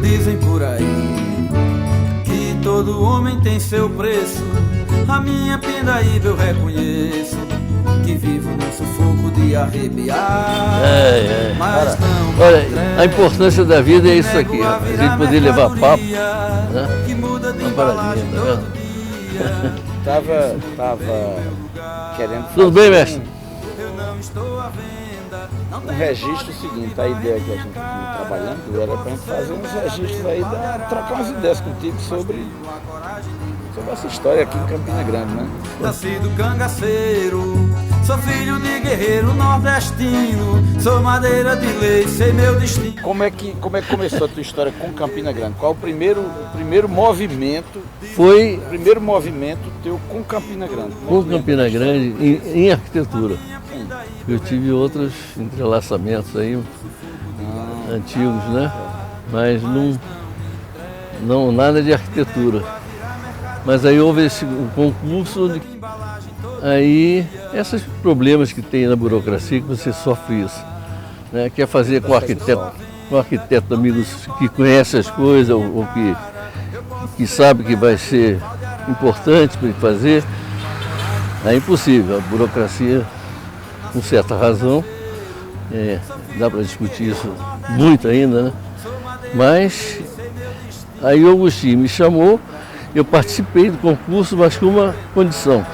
Dizem por aí que todo homem tem seu preço. A minha pindaíba eu reconheço, que vivo num sufoco de arrebiar. Mas não, olha, a importância da vida é isso aqui, a gente poder levar papo, né? Uma paradinha, tá vendo? Tava querendo fazer Tudo bem, mestre? um registro seguinte. A ideia que a gente tinha trabalhando era pra gente fazer uns registros aí, trocar umas ideias contigo sobre essa história aqui em Campina Grande, né? Nascido cangaceiro, sou filho de guerreiro nordestino, sou madeira de lei, sei meu destino. Como é que começou a tua história com Campina Grande? Qual o primeiro movimento? Foi O primeiro movimento teu com Campina Grande? com Campina Grande em arquitetura. Eu tive outros entrelaçamentos aí, antigos, né? Mas não nada de arquitetura. Mas aí houve o concurso, aí esses problemas que tem na burocracia que você sofre isso, né? Quer fazer com arquiteto amigos que conhece as coisas ou que sabe que vai ser importante para ele fazer, é impossível. A burocracia, com certa razão, dá para discutir isso muito ainda, né? Mas aí o Augustinho me chamou, eu participei do concurso, mas com uma condição,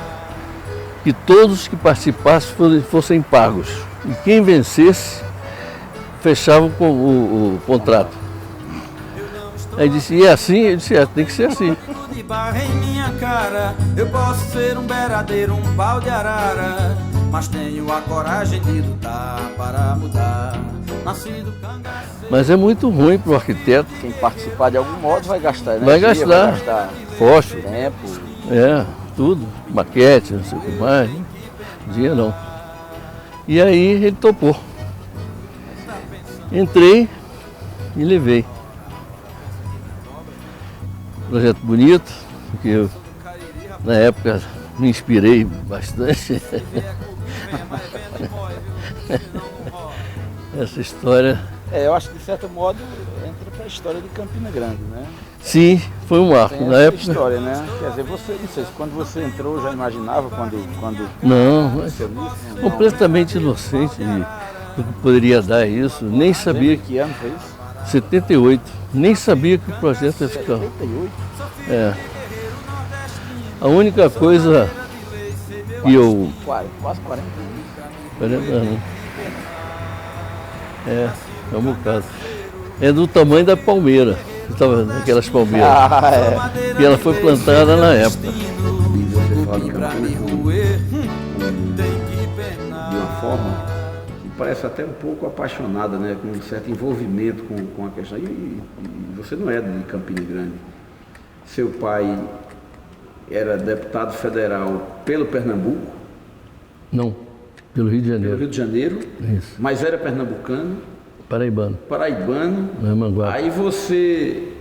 que todos que participassem fossem pagos. E quem vencesse, fechava o contrato. Aí disse, e é assim? Eu disse, tem que ser assim. De barra em minha cara, eu posso ser um beradeiro, um pau de arara, mas tenho a coragem de lutar para mudar. Nascido cangaceiro. Mas é muito ruim para o arquiteto. Quem participar de algum modo vai gastar energia, Vai gastar fósforo, tempo. Tudo, maquete, não sei o que mais. Dia não. E aí ele topou. Entrei e levei. Projeto bonito, porque eu, na época, me inspirei bastante. Essa história. Eu acho que de certo modo entra para a história de Campina Grande, né? Sim, foi um marco. Tem Na essa época. história, né? Quer dizer, você, não sei se quando você entrou já imaginava quando Não, aconteceu isso? completamente inocente do que poderia dar isso. Nem sabia Lembra que ano foi isso? 78, nem sabia que o projeto ia ficar. 78? A única coisa que eu. Quase 40 anos. 40 anos. É um bocado. É do tamanho da palmeira. Estava naquelas palmeiras. E ela foi plantada na época. Você fala de Campina de uma forma que parece até um pouco apaixonada, né? Com um certo envolvimento com a questão. E você não é de Campina Grande. Seu pai era deputado federal pelo Pernambuco. Não, pelo Rio de Pelo Janeiro. Rio de Janeiro, Isso. mas era pernambucano, Paraibano. paraibano. Manguape. Aí você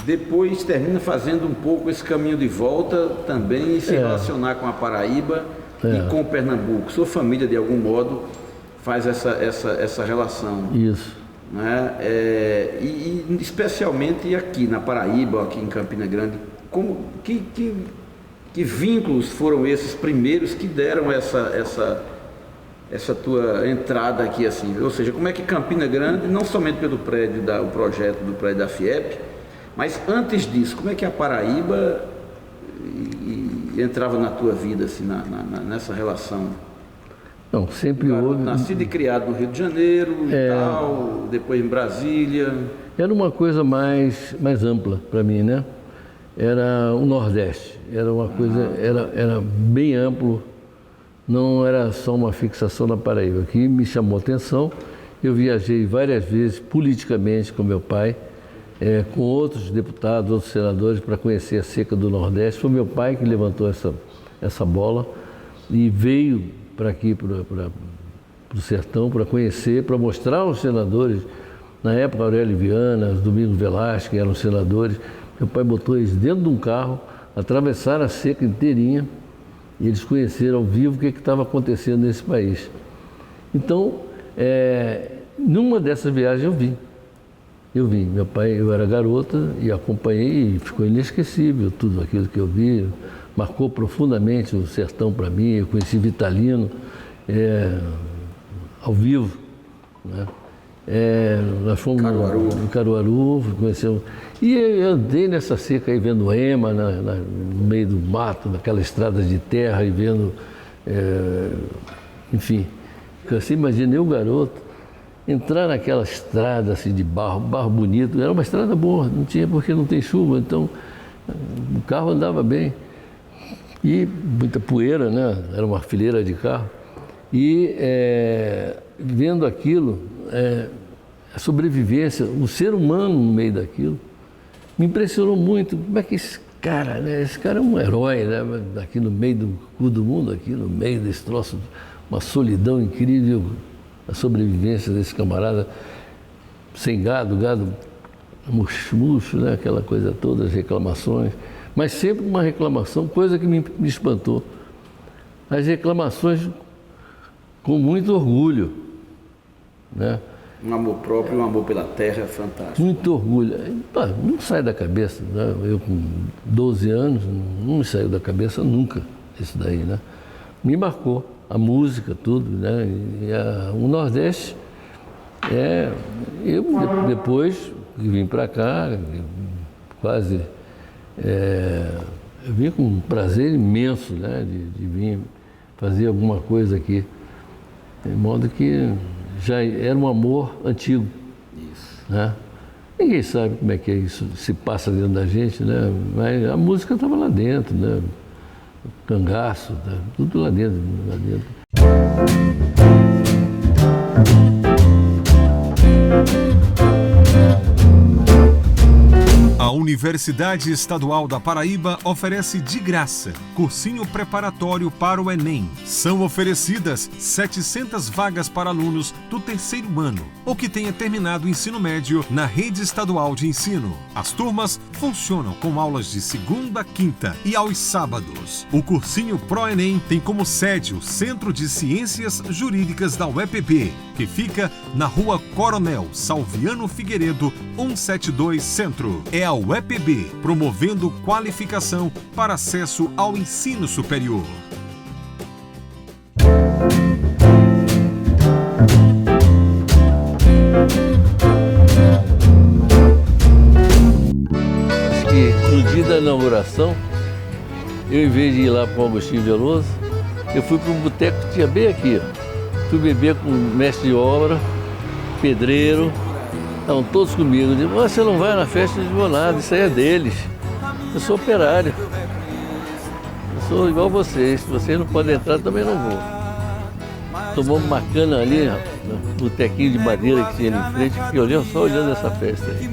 depois termina fazendo um pouco esse caminho de volta também e se relacionar com a Paraíba e com o Pernambuco. Sua família, de algum modo, faz essa relação. Isso. Né? E especialmente aqui na Paraíba, aqui em Campina Grande, que vínculos foram esses primeiros que deram essa tua entrada aqui assim? Ou seja, como é que Campina Grande, não somente pelo o projeto do prédio da FIEP, mas antes disso, como é que a Paraíba entrava na tua vida assim, nessa relação? Não, sempre houve. Nascido e criado no Rio de Janeiro e tal, depois em Brasília. Era uma coisa mais ampla para mim, né? Era o Nordeste, era uma coisa, era bem amplo, não era só uma fixação na Paraíba. Que me chamou a atenção, eu viajei várias vezes politicamente com meu pai, com outros deputados, outros senadores, para conhecer a seca do Nordeste. Foi meu pai que levantou essa bola e veio para aqui, para o sertão para conhecer, para mostrar aos senadores. Na época, Aurélio Viana, Domingos Velasquez, que eram senadores. Meu pai botou eles dentro de um carro, atravessaram a seca inteirinha e eles conheceram ao vivo o que estava acontecendo nesse país. Então, numa dessas viagens eu vi. Meu pai, eu era garota e acompanhei e ficou inesquecível tudo aquilo que eu vi. Marcou profundamente o sertão para mim. Eu conheci Vitalino ao vivo, né? Nós fomos em Caruaru, conhecemos. E eu andei nessa seca aí vendo ema no meio do mato, naquela estrada de terra e vendo, enfim. Assim, imaginei o garoto entrar naquela estrada assim de barro bonito. Era uma estrada boa, não tinha porque não tem chuva, então o carro andava bem. E muita poeira, né? Era uma fileira de carro. E vendo aquilo, a sobrevivência, o ser humano no meio daquilo, me impressionou muito. Como é que esse cara, né? Esse cara é um herói, né? Aqui no meio do cu do mundo, aqui no meio desse troço, uma solidão incrível, a sobrevivência desse camarada, sem gado murcho, né? Aquela coisa toda, as reclamações, mas sempre uma reclamação, coisa que me espantou. As reclamações com muito orgulho, né? Um amor próprio, um amor pela terra é fantástico. Muito orgulho. Não sai da cabeça, né? Eu com 12 anos, não me saiu da cabeça nunca isso daí, né? Me marcou, a música, tudo, né? O Nordeste, eu depois que vim para cá, quase, eu vim com um prazer imenso, né? De vir fazer alguma coisa aqui. De modo que já era um amor antigo. Isso. Né? Ninguém sabe como é que isso se passa dentro da gente, né? Mas a música estava lá dentro, né? O cangaço, né? Tudo lá dentro, lá dentro. A Universidade Estadual da Paraíba oferece de graça cursinho preparatório para o Enem. São oferecidas 700 vagas para alunos do terceiro ano ou que tenha terminado o ensino médio na rede estadual de ensino. As turmas funcionam com aulas de segunda a quinta e aos sábados. O cursinho Pro-Enem tem como sede o Centro de Ciências Jurídicas da UEPB, que fica na Rua Coronel Salviano Figueiredo, 172 Centro. É a UEPB, promovendo qualificação para acesso ao ensino superior. Acho que no dia da inauguração, eu, em vez de ir lá para o Agostinho Veloso, eu fui para um boteco que tinha bem aqui. Fui beber com o mestre de obra, pedreiro. Estavam todos comigo. Eu digo, você não vai na festa de nada, isso aí é deles. Eu sou operário. Eu sou igual vocês. Se vocês não podem entrar, também não vou. Tomamos uma cana ali, no botequinho de madeira que tinha ali em frente, fiquei olhando, só olhando essa festa aí.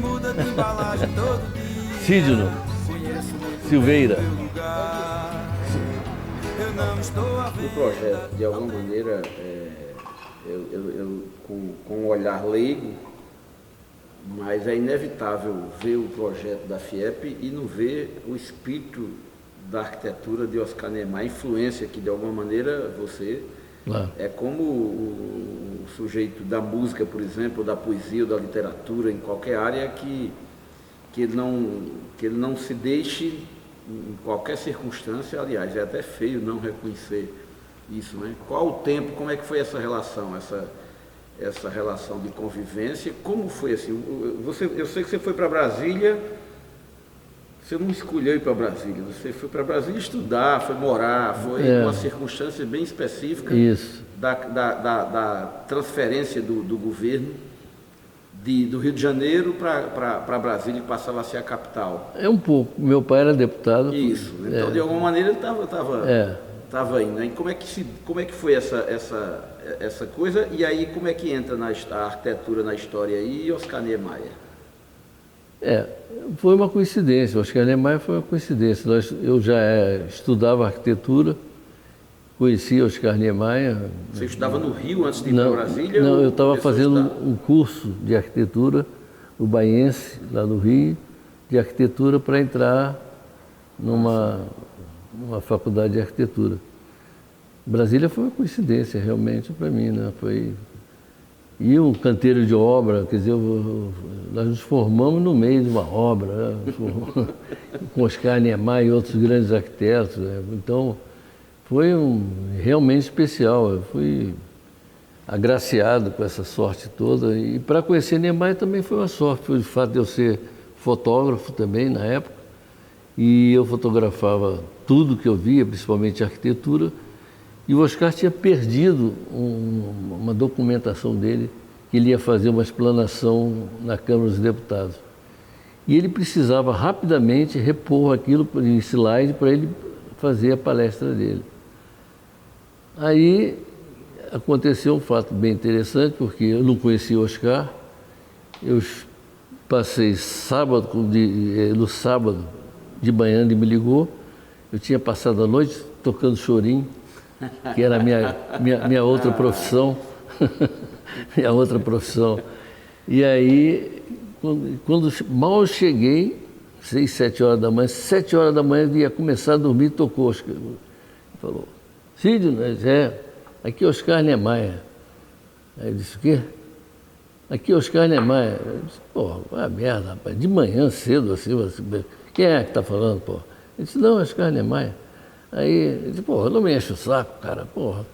Sidno Silveira. O projeto, de alguma maneira, eu com um olhar leigo, mas é inevitável ver o projeto da FIEP e não ver o espírito da arquitetura de Oscar Niemeyer, a influência que, de alguma maneira, você é como o sujeito da música, por exemplo, ou da poesia, ou da literatura, em qualquer área, que ele não se deixe, em qualquer circunstância. Aliás, é até feio não reconhecer isso, né? Qual o tempo, como é que foi essa relação, essa relação de convivência? Como foi assim? Eu sei que você foi para Brasília, você não escolheu ir para Brasília, você foi para Brasília estudar, foi morar, foi uma circunstância bem específica da transferência do governo do Rio de Janeiro para Brasília, que passava a ser a capital. É um pouco. Meu pai era deputado. Isso. Então, de alguma maneira, ele estava indo. Né? Como é que foi essa coisa? E aí, como é que entra a arquitetura na história aí e Oscar Niemeyer? Foi uma coincidência. Oscar Niemeyer foi uma coincidência. Eu já estudava arquitetura conheci Oscar Niemeyer. Você estudava no Rio antes de ir para Brasília? Não, eu estava fazendo um curso de arquitetura, no Baiense, lá no Rio, de arquitetura para entrar numa faculdade de arquitetura. Brasília foi uma coincidência realmente para mim, né? E um canteiro de obra, quer dizer, nós nos formamos no meio de uma obra, né? Com Oscar Niemeyer e outros grandes arquitetos, né? Então, foi realmente especial. Eu fui agraciado com essa sorte toda. E para conhecer Niemeyer também foi uma sorte, foi o fato de eu ser fotógrafo também na época. E eu fotografava tudo que eu via, principalmente arquitetura. E o Oscar tinha perdido uma documentação dele, que ele ia fazer uma explanação na Câmara dos Deputados. E ele precisava rapidamente repor aquilo em slide para ele fazer a palestra dele. Aí aconteceu um fato bem interessante, porque eu não conhecia o Oscar. Eu passei no sábado de manhã, ele me ligou. Eu tinha passado a noite tocando chorinho, que era a minha outra profissão. Minha outra profissão. E aí, quando mal cheguei, 6, 7 horas da manhã, 7 horas da manhã eu ia começar a dormir, tocou Oscar. Ele falou, Sidney, aqui é Oscar Niemeyer. Aí eu disse, o quê? Aqui é Oscar Niemeyer. Eu disse, pô, vai merda, rapaz, de manhã cedo assim, quem é que está falando, pô? Ele disse, não, é Oscar Niemeyer. Aí ele disse, pô, não me enche o saco, cara, porra.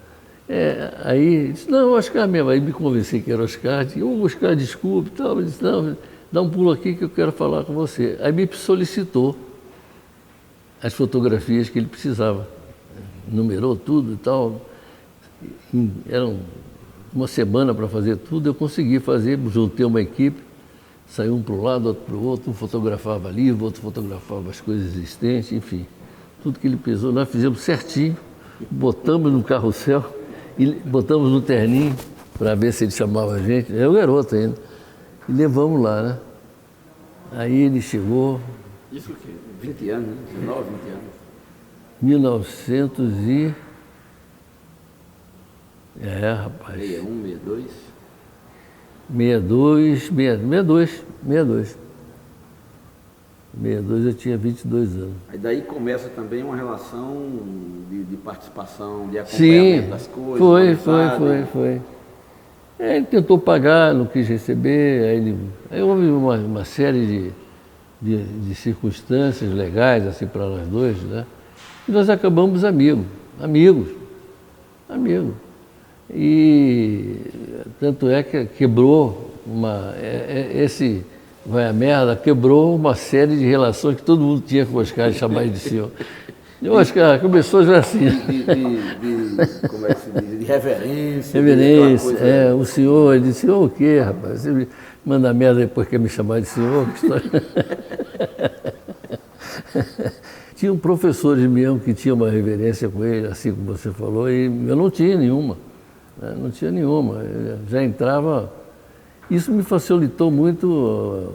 Aí ele disse, não, Oscar mesmo. Aí me convenci que era Oscar, disse, Oscar, desculpe, tal. Ele disse, não, dá um pulo aqui que eu quero falar com você. Aí me solicitou as fotografias que ele precisava. Numerou tudo e tal. Eram uma semana para fazer tudo, eu consegui fazer, juntei uma equipe, saiu um para o lado, outro para o outro, um fotografava livro, outro fotografava as coisas existentes, enfim. Tudo que ele pesou, nós fizemos certinho, botamos no carrossel e botamos no terninho para ver se ele chamava a gente, era o garoto ainda, e levamos lá, né? Aí ele chegou... Isso o quê? 20 anos, né? 19, 20 anos. 1900 e... rapaz. 61, 62? 62 eu tinha 22 anos. Aí daí começa também uma relação de participação, de acompanhamento das coisas. Foi. Ele tentou pagar, não quis receber, aí houve uma série de circunstâncias legais assim para nós dois, né? E nós acabamos amigos. E tanto é que quebrou esse vai a merda, quebrou uma série de relações que todo mundo tinha com o Oscar, chamar ele de senhor. E o Oscar começou já assim. Como é que se diz? De reverência. O senhor, ele disse, senhor o quê, rapaz? Você me manda merda depois quer me chamar de senhor? Que história? Tinham professores mesmo que tinham uma reverência com ele, assim como você falou, e eu não tinha nenhuma. Né? Não tinha nenhuma. Eu já entrava... Isso me facilitou muito o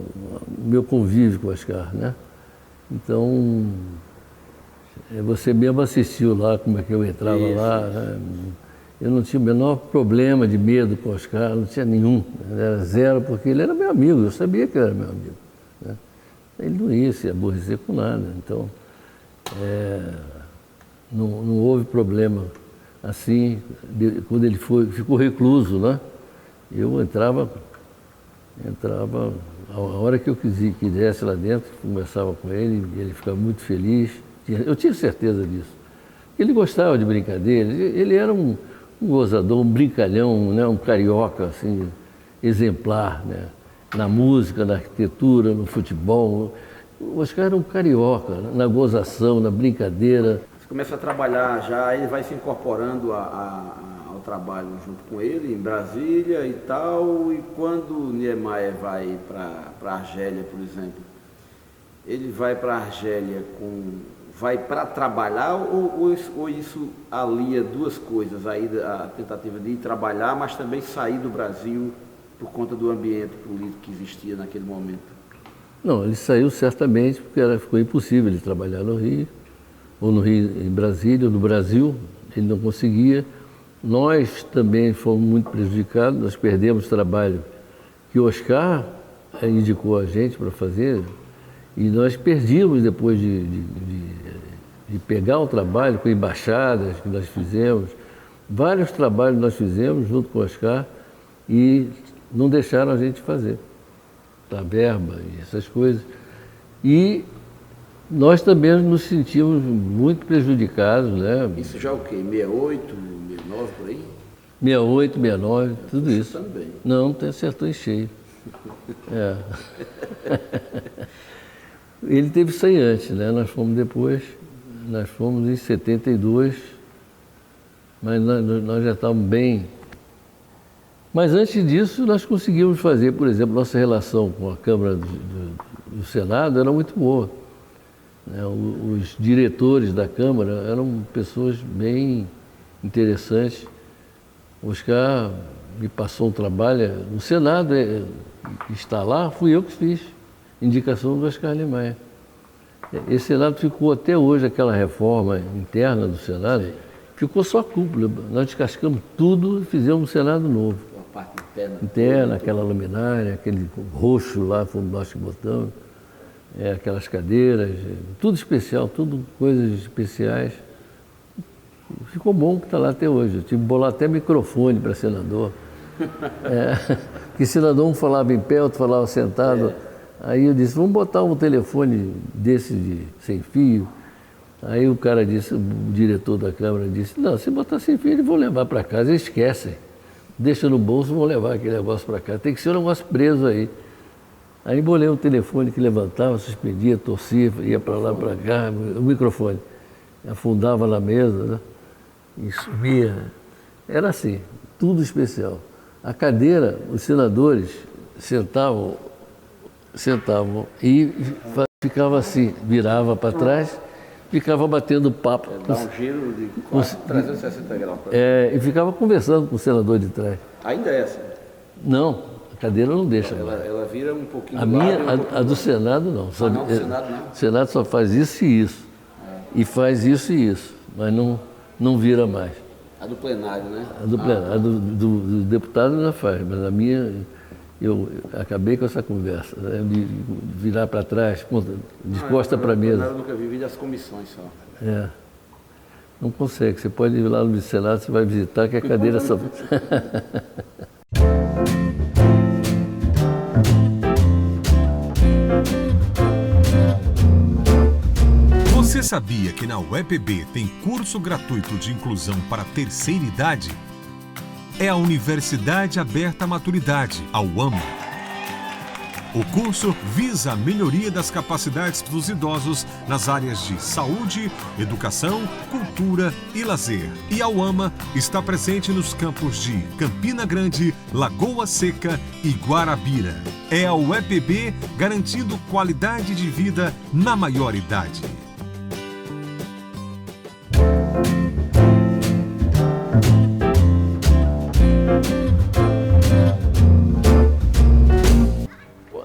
meu convívio com o Oscar, né? Então, você mesmo assistiu lá como é que eu entrava lá. Né? Eu não tinha o menor problema de medo com o Oscar, não tinha nenhum. Era zero, porque ele era meu amigo, eu sabia que ele era meu amigo. Né? Ele não ia se aborrecer com nada. Então, não houve problema assim, quando ele ficou recluso, né? Eu entrava a hora que eu quisesse lá dentro, conversava com ele, e ele ficava muito feliz. Eu tinha certeza disso. Ele gostava de brincadeira, ele era um gozador, um brincalhão, né? Um carioca assim, exemplar, né? Na música, na arquitetura, no futebol. O Oscar era um carioca, na gozação, na brincadeira. Você começa a trabalhar já, ele vai se incorporando ao trabalho junto com ele, em Brasília e tal, e quando Niemeyer vai para Argélia, por exemplo, ele vai para Argélia vai para trabalhar ou isso alia duas coisas, a tentativa de ir trabalhar, mas também sair do Brasil por conta do ambiente político que existia naquele momento? Não, ele saiu certamente porque ficou impossível ele trabalhar no Rio, ou no Rio, em Brasília, ou no Brasil, ele não conseguia. Nós também fomos muito prejudicados, nós perdemos trabalho que o Oscar indicou a gente para fazer, e nós perdíamos depois de pegar o trabalho com embaixadas que nós fizemos, vários trabalhos nós fizemos junto com o Oscar e não deixaram a gente fazer, a verba e essas coisas. E nós também nos sentimos muito prejudicados, né? Isso já o quê? 68, 69, por aí? 68, 69, tudo Você isso. também. Não, acertou em cheio. É. Ele teve isso aí antes, né? Nós fomos depois, nós fomos em 72, mas nós já estávamos bem. Mas antes disso, nós conseguimos fazer, por exemplo, nossa relação com a Câmara do Senado era muito boa. Né? Os diretores da Câmara eram pessoas bem interessantes. O Oscar me passou um trabalho, no Senado, está lá, fui eu que fiz, indicação do Oscar Niemeyer. Esse Senado ficou até hoje, aquela reforma interna do Senado, ficou só a cúpula. Nós descascamos tudo e fizemos um Senado novo. A parte interna. Interna, aquela luminária, aquele roxo lá, fomos nós que botamos, aquelas cadeiras, tudo especial, tudo coisas especiais. Ficou bom que está lá até hoje. Eu tive que bolar até microfone para senador. Que senador um falava em pé, outro falava sentado. Aí eu disse, vamos botar um telefone desse sem fio. Aí o cara disse, o diretor da Câmara disse, não, se botar sem fio, eles vão levar para casa, eles esquecem. Deixa no bolso, vão levar aquele negócio para casa. Tem que ser um negócio preso aí. Aí bolei um telefone que levantava, suspendia, torcia, ia para lá, para cá, o microfone. Afundava na mesa, né? E sumia. Era assim, tudo especial. A cadeira, os senadores sentavam e ficava assim, virava para trás, ficava batendo papo. Dá um giro de 360 graus. E ficava conversando com o senador de trás. Ainda é assim? Não, a cadeira não deixa. Ela vira um pouquinho A do minha, lado, a do Senado não. Ah, não, do Senado não. O Senado só faz isso e isso. E faz isso e isso, mas não vira mais. A do plenário, né? A do plenário, a do deputado ainda faz, mas a minha, eu acabei com essa conversa, né? De virar para trás, de costa para a mesa. Eu nunca vivi das comissões só. Não consegue, você pode ir lá no Senado, você vai visitar que a cadeira só... Você sabia que na UEPB tem curso gratuito de inclusão para terceira idade? É a Universidade Aberta à Maturidade, a UAMA. O curso visa a melhoria das capacidades dos idosos nas áreas de saúde, educação, cultura e lazer. E a UAMA está presente nos campos de Campina Grande, Lagoa Seca e Guarabira. É a UEPB garantindo qualidade de vida na maior idade.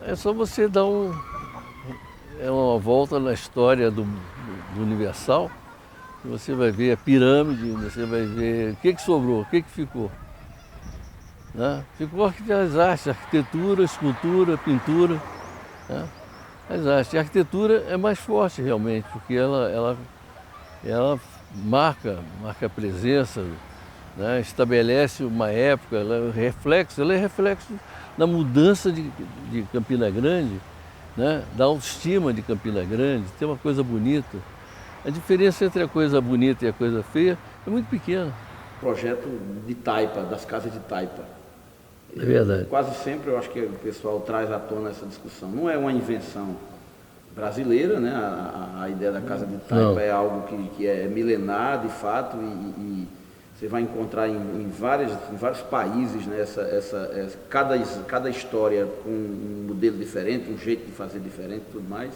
É só você dar uma volta na história do Universal, que você vai ver a pirâmide, você vai ver o que sobrou, o que ficou. Né? Ficou as artes, arquitetura, escultura, pintura. Né? As artes. A arquitetura é mais forte realmente, porque ela marca a presença, né? Estabelece uma época, ela é reflexo da mudança de Campina Grande, né? Da autoestima de Campina Grande, tem uma coisa bonita. A diferença entre a coisa bonita e a coisa feia é muito pequena. Projeto de taipa, das casas de taipa. É verdade. Quase sempre eu acho que o pessoal traz à tona essa discussão. Não é uma invenção brasileira, né? A ideia da casa de taipa é algo que é milenar, de fato, e você vai encontrar em vários países, né? Cada história com um modelo diferente, um jeito de fazer diferente e tudo mais.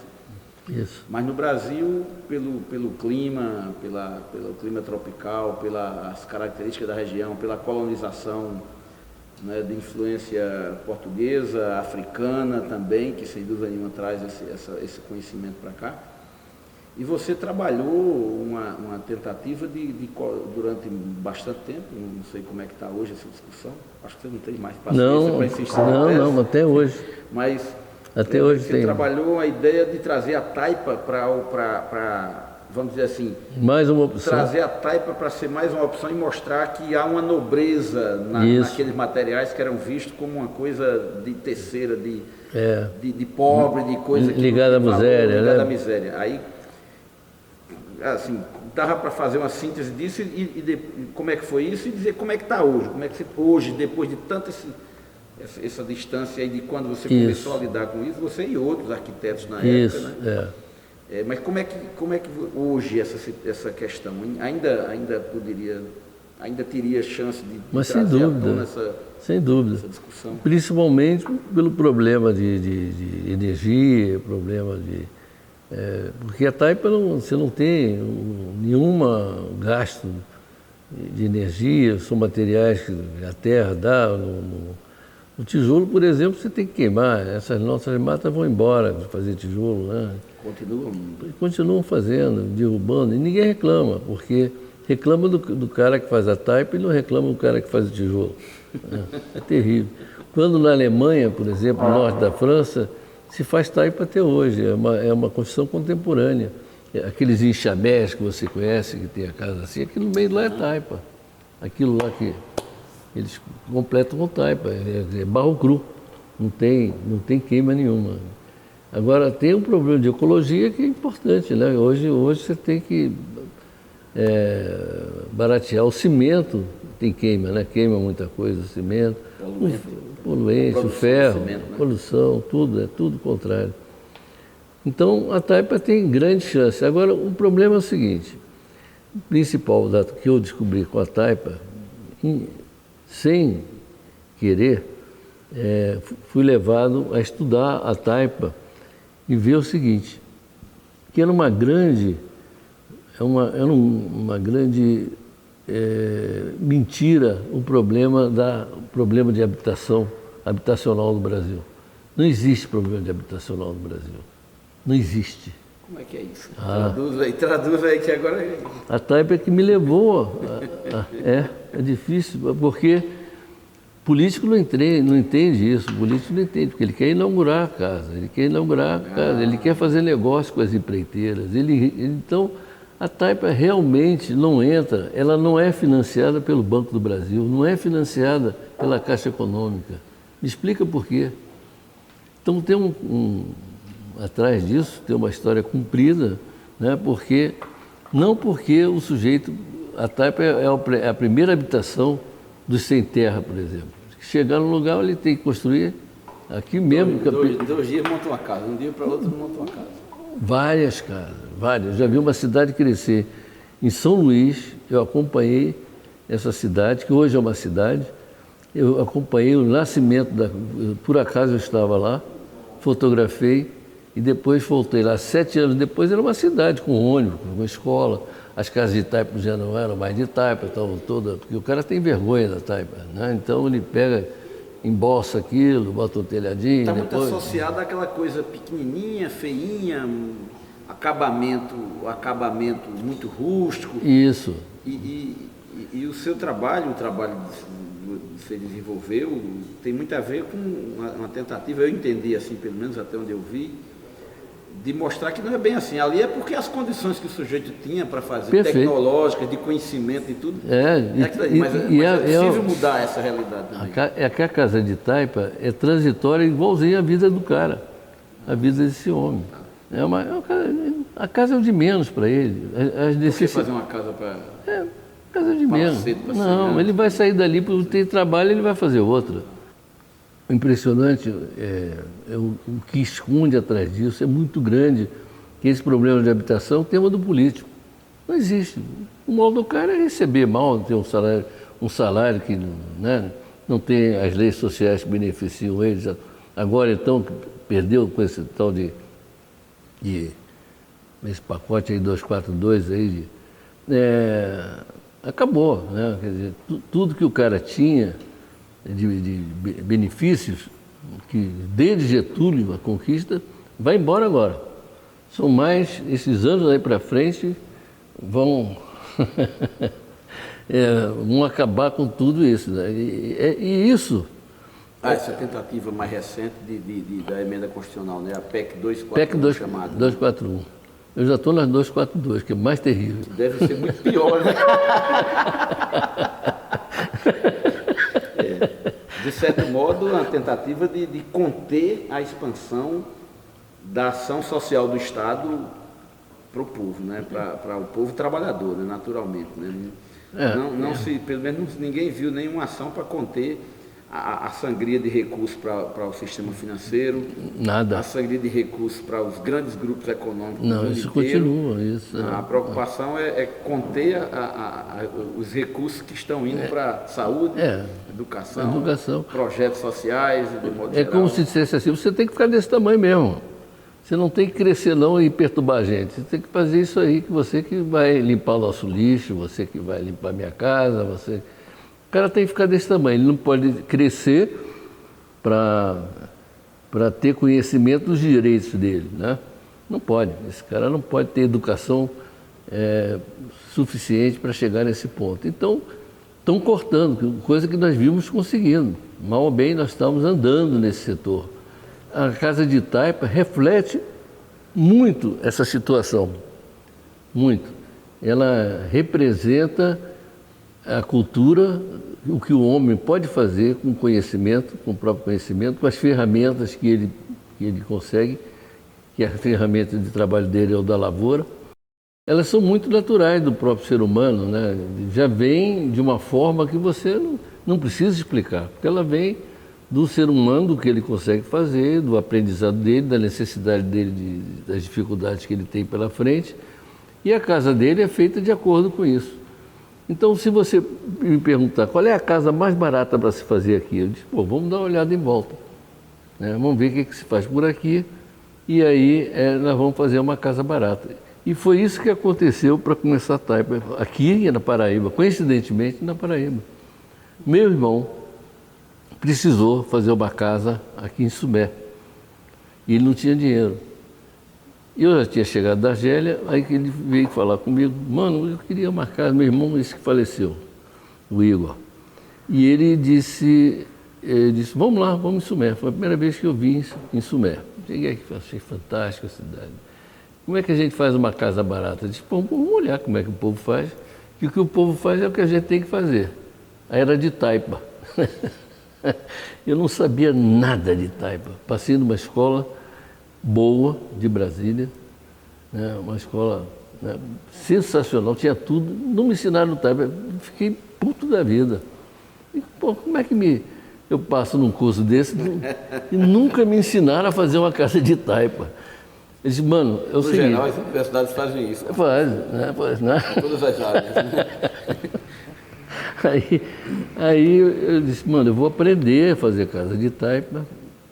Isso. Mas no Brasil, pelo clima, pelo clima tropical, pelas características da região, pela colonização, né, de influência portuguesa, africana também, que sem dúvida nenhuma traz esse conhecimento para cá. E você trabalhou uma tentativa durante bastante tempo, não sei como é que está hoje essa discussão, acho que você não tem mais paciência para insistir na tese. Não, até hoje. Mas até hoje você tem. trabalhou a ideia de trazer a taipa para, vamos dizer assim, mais uma opção. Trazer a taipa para ser mais uma opção e mostrar que há uma nobreza naqueles materiais que eram vistos como uma coisa de terceira, de pobre, de coisa ligada à miséria. Ligada à miséria. Aí, assim, dava para fazer uma síntese disso e como é que foi isso e dizer como é que está hoje. Como é que hoje, depois de tanta essa distância aí de quando você começou a lidar com isso, você e outros arquitetos na época, né? Mas como é que hoje essa questão ainda teria chance de Mas trazer sem dúvida, sem dúvida, essa discussão? Principalmente pelo problema de energia, problema de porque a taipa você não tem nenhum gasto de energia, são materiais que a terra dá. No tijolo, por exemplo, você tem que queimar. Essas nossas matas vão embora de fazer tijolo, né? Continuam fazendo, derrubando, e ninguém reclama, porque reclama do cara que faz a taipa e não reclama do cara que faz o tijolo. É terrível. Quando na Alemanha, por exemplo, no norte da França, se faz taipa até hoje, é uma construção contemporânea. Aqueles enxamés que você conhece, que tem a casa assim, aquilo no meio lá é taipa. Aquilo lá que eles completam com taipa, é barro cru, não tem queima nenhuma. Agora, tem um problema de ecologia que é importante, né? Hoje você tem que baratear o cimento, tem queima, né? Queima muita coisa, o cimento, poluente, o ferro, cimento, né? Poluição, tudo, é tudo contrário. Então, a taipa tem grande chance. Agora, o problema é o seguinte, o principal que eu descobri com a taipa, sem querer, fui levado a estudar a taipa e ver o seguinte, que era uma grande mentira o problema de habitacional no Brasil. Não existe problema de habitacional no Brasil. Não existe. Como é que é isso? Traduz aí que agora... A taipa é que me levou. É difícil, porque político não entende isso, político não entende, porque ele quer inaugurar a casa, ele quer fazer negócio com as empreiteiras. Então, a taipa realmente não entra, ela não é financiada pelo Banco do Brasil, não é financiada pela Caixa Econômica. Me explica por quê. Então, tem atrás disso, tem uma história comprida, né, porque o sujeito, a taipa é a primeira habitação dos sem terra, por exemplo. Chegar no lugar, ele tem que construir aqui mesmo. Dois dias monta uma casa, um dia para o outro monta uma casa. Várias casas, várias. Eu já vi uma cidade crescer. Em São Luís, eu acompanhei essa cidade, que hoje é uma cidade. Eu acompanhei o nascimento por acaso eu estava lá, fotografei e depois voltei lá. 7 anos depois era uma cidade com ônibus, com escola. As casas de taipa já não eram mais de taipa, estavam todas, porque o cara tem vergonha da taipa, né? Então ele pega, embolsa aquilo, bota o telhadinho. Está muito associado àquela coisa pequenininha, feinha, acabamento muito rústico. Isso. E o seu trabalho, que você desenvolveu, tem muito a ver com uma tentativa, eu entendi assim, pelo menos até onde eu vi, de mostrar que não é bem assim. Ali é porque as condições que o sujeito tinha para fazer, perfeito, tecnológicas, de conhecimento e tudo, mas é possível mudar essa realidade também. É que a casa de taipa é transitória igualzinha à vida do cara, a vida desse homem. A casa é o de menos para ele. Por que fazer uma casa para... casa de menos. Não, ele vai sair dali, porque tem trabalho, ele vai fazer outra. O impressionante o que esconde atrás disso é muito grande, que esse problema de habitação é o tema do político. Não existe. O mal do cara é receber mal, ter um salário que, né, não tem as leis sociais que beneficiam eles. Agora, então, perdeu com esse tal de esse pacote aí 242 aí, acabou, né? Quer dizer, tudo que o cara tinha de benefícios, que desde Getúlio a conquista, vai embora agora. São mais, esses anos aí para frente vão, vão acabar com tudo isso, né? E isso... Essa tentativa mais recente da emenda constitucional, né? A PEC 241, PEC 241. Eu já estou nas 242, que é mais terrível. Deve ser muito pior, né? De certo modo, uma tentativa de conter a expansão da ação social do Estado para o povo, né? Para o povo trabalhador, né? Naturalmente. Né? Pelo menos ninguém viu nenhuma ação para conter a sangria de recursos para o sistema financeiro, nada. A sangria de recursos para os grandes grupos econômicos. Não, isso continua. Isso, a preocupação é conter os recursos que estão indo para saúde, educação, projetos sociais, de modo geral. Como se dissesse assim, você tem que ficar desse tamanho mesmo. Você não tem que crescer não e perturbar a gente. Você tem que fazer isso aí, que você que vai limpar o nosso lixo, você que vai limpar a minha casa, você... O cara tem que ficar desse tamanho, ele não pode crescer para ter conhecimento dos direitos dele, né? Não pode, esse cara não pode ter educação suficiente para chegar nesse ponto. Então, estão cortando, coisa que nós vimos conseguindo. Mal ou bem, nós estamos andando nesse setor. A Casa de Taipa reflete muito essa situação, muito. Ela representa a cultura, o que o homem pode fazer com conhecimento, com o próprio conhecimento, com as ferramentas que ele consegue, que a ferramenta de trabalho dele é o da lavoura. Elas são muito naturais do próprio ser humano, né? Já vem de uma forma que você não precisa explicar, porque ela vem do ser humano, do que ele consegue fazer, do aprendizado dele, da necessidade dele, das dificuldades que ele tem pela frente, e a casa dele é feita de acordo com isso. Então, se você me perguntar qual é a casa mais barata para se fazer aqui, eu disse, vamos dar uma olhada em volta, né? Vamos ver o que se faz por aqui, e aí nós vamos fazer uma casa barata. E foi isso que aconteceu para começar a Taipa, aqui na Paraíba, coincidentemente na Paraíba. Meu irmão precisou fazer uma casa aqui em Sumé, e ele não tinha dinheiro. Eu já tinha chegado da Argélia, aí que ele veio falar comigo, mano, eu queria uma casa, meu irmão, esse que faleceu, o Igor. E ele disse, vamos lá, vamos em Sumé. Foi a primeira vez que eu vim em Sumé. Cheguei aqui, achei fantástica a cidade. Como é que a gente faz uma casa barata? Eu disse, vamos olhar como é que o povo faz, que o que o povo faz é o que a gente tem que fazer. Aí era de Taipa. Eu não sabia nada de Taipa. Passei numa escola boa de Brasília, né? Uma escola, né, sensacional, tinha tudo, não me ensinaram Taipa, fiquei puto da vida. E, como é que eu passo num curso desse e nunca me ensinaram a fazer uma casa de Taipa? Eu disse, mano, é o seguinte... No geral, as universidades fazem isso. Fazem, né? Em todas as áreas, né? Aí eu disse, mano, eu vou aprender a fazer casa de Taipa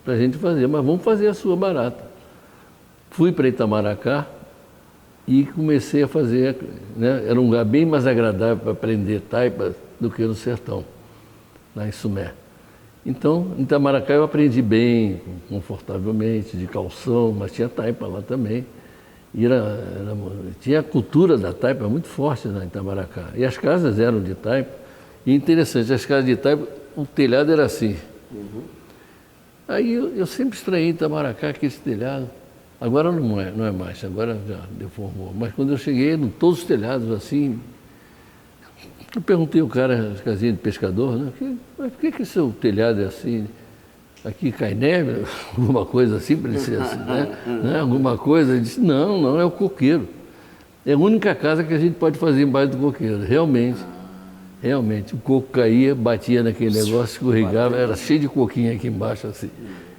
para a gente fazer, mas vamos fazer a sua barata. Fui para Itamaracá e comecei a fazer, né? Era um lugar bem mais agradável para aprender Taipa do que no sertão, lá em Sumé. Então, em Itamaracá eu aprendi bem, confortavelmente, de calção, mas tinha Taipa lá também. E tinha a cultura da Taipa muito forte lá em Itamaracá. E as casas eram de Taipa. E interessante, as casas de Taipa, o telhado era assim. Uhum. Aí eu sempre estranhei em Itamaracá aquele telhado. Agora não é mais, agora já deformou. Mas quando eu cheguei, eram todos os telhados assim. Eu perguntei ao cara, as casinhas de pescador, né? Mas por que seu telhado é assim? Aqui cai neve, alguma coisa assim, para ele ser assim, né? Alguma coisa. Ele disse, não, é o coqueiro. É a única casa que a gente pode fazer embaixo do coqueiro, realmente. Realmente, o coco caía, batia naquele negócio, escorregava, era cheio de coquinho aqui embaixo, assim.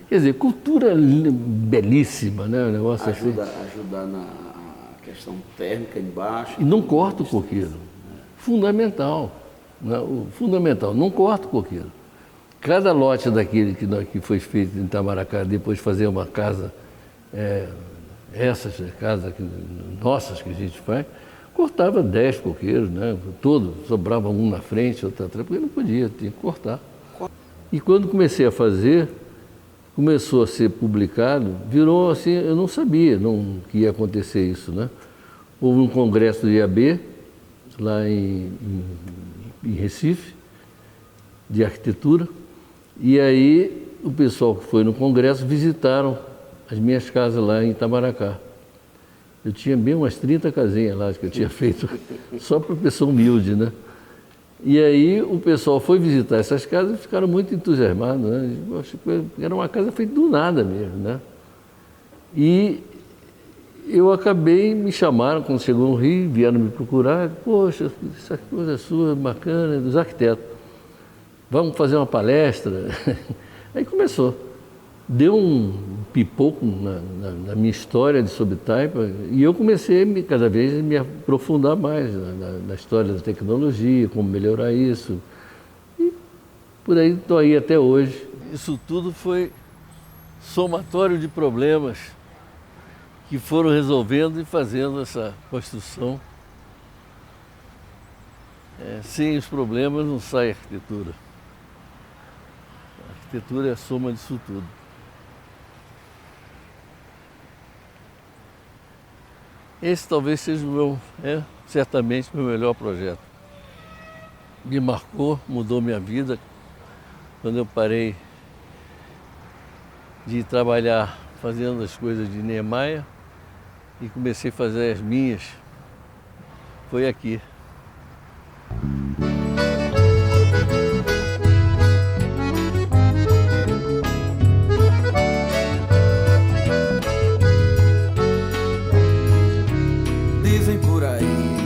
Quer dizer, cultura belíssima, né? O negócio Ajuda na questão térmica embaixo. E não corta o coqueiro. Fundamental. Né? Fundamental, não corta o coqueiro. Cada lote daquele que foi feito em Itamaracá, depois de fazer uma casa, essas casas nossas que a gente faz, cortava 10 coqueiros, né? Todo, sobrava um na frente, outro atrás, porque não podia, tinha que cortar. E quando comecei a fazer, começou a ser publicado, virou assim, eu não sabia que ia acontecer isso, né? Houve um congresso do IAB, lá em Recife, de arquitetura, e aí o pessoal que foi no congresso visitaram as minhas casas lá em Itamaracá. Eu tinha bem umas 30 casinhas lá que eu tinha feito só para pessoa humilde, né? E aí o pessoal foi visitar essas casas e ficaram muito entusiasmados, né? Eu acho que era uma casa feita do nada mesmo, né? E eu acabei, me chamaram quando chegou no Rio, vieram me procurar, poxa, essa coisa sua, bacana, dos arquitetos. Vamos fazer uma palestra? Aí começou. Deu um pipoco na minha história sobre taipa e eu comecei cada vez a me aprofundar mais na história da tecnologia, como melhorar isso. E por aí estou aí até hoje. Isso tudo foi somatório de problemas que foram resolvendo e fazendo essa construção. Sem os problemas não sai arquitetura. A arquitetura é a soma disso tudo. Esse talvez seja certamente o meu melhor projeto. Me marcou, mudou minha vida. Quando eu parei de trabalhar fazendo as coisas de Niemeyer e comecei a fazer as minhas, foi aqui. Dizem por aí